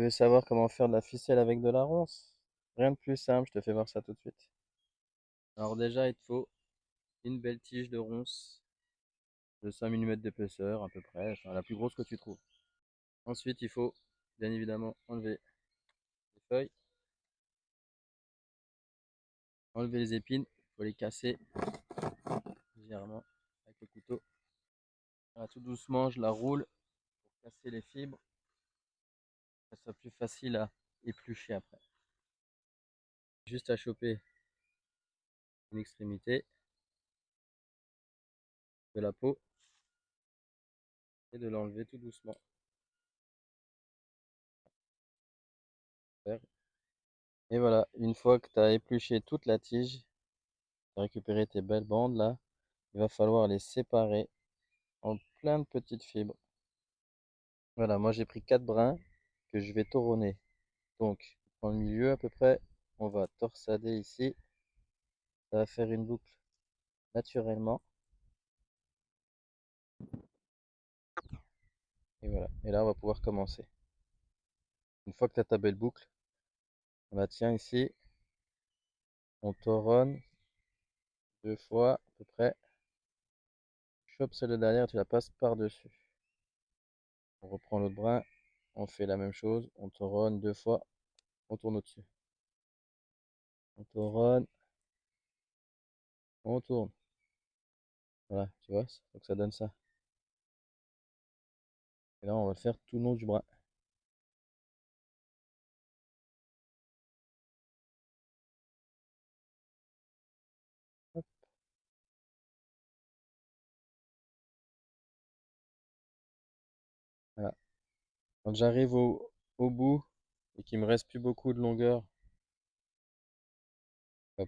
veux savoir comment faire de la ficelle avec de la ronce? Rien de plus simple, je te fais voir ça tout de suite. Alors déjà, il te faut une belle tige de ronce de 5 mm d'épaisseur à peu près, enfin la plus grosse que tu trouves. Ensuite, il faut bien évidemment enlever les feuilles, enlever les épines, il faut les casser légèrement avec le couteau. Voilà, tout doucement, je la roule pour casser les fibres, que ça soit plus facile à éplucher après. Juste à choper une extrémité de la peau et de l'enlever tout doucement. Et voilà, une fois que tu as épluché toute la tige, tu as récupéré tes belles bandes là, il va falloir les séparer en plein de petites fibres. Voilà, moi j'ai pris 4 brins que je vais torronner. Donc, dans le milieu à peu près, on va torsader ici. Ça va faire une boucle naturellement. Et voilà, et là on va pouvoir commencer. Une fois que tu as ta belle boucle, on la tient ici, on toronne 2 fois à peu près. Chope celle de derrière, tu la passes par-dessus. On reprend l'autre brin, on fait la même chose, on toronne 2 fois, on tourne au-dessus. On toronne, on tourne. Voilà, tu vois, donc ça donne ça. Et là, on va le faire tout le long du bras. Hop, voilà. Quand j'arrive au bout et qu'il me reste plus beaucoup de longueur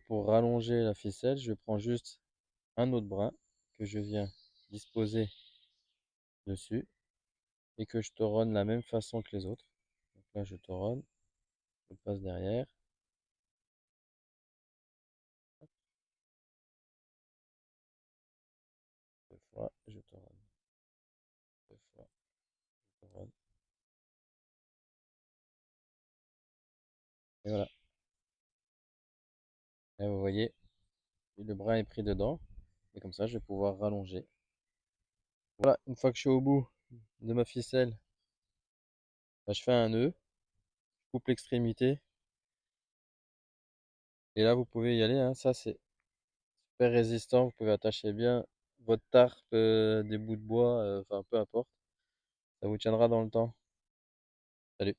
pour rallonger la ficelle, je prends juste un autre brin que je viens disposer dessus et que je toronne de la même façon que les autres. Donc là, je toronne, je passe derrière. 2 fois, je toronne. 2 fois, je toronne. Et voilà. Là, vous voyez, le brin est pris dedans. Et comme ça, je vais pouvoir rallonger. Voilà, une fois que je suis au bout de ma ficelle, bah, je fais un nœud, je coupe l'extrémité. Et là, vous pouvez y aller, hein. Ça, c'est super résistant. Vous pouvez attacher bien votre tarpe, des bouts de bois, enfin peu importe. Ça vous tiendra dans le temps. Salut.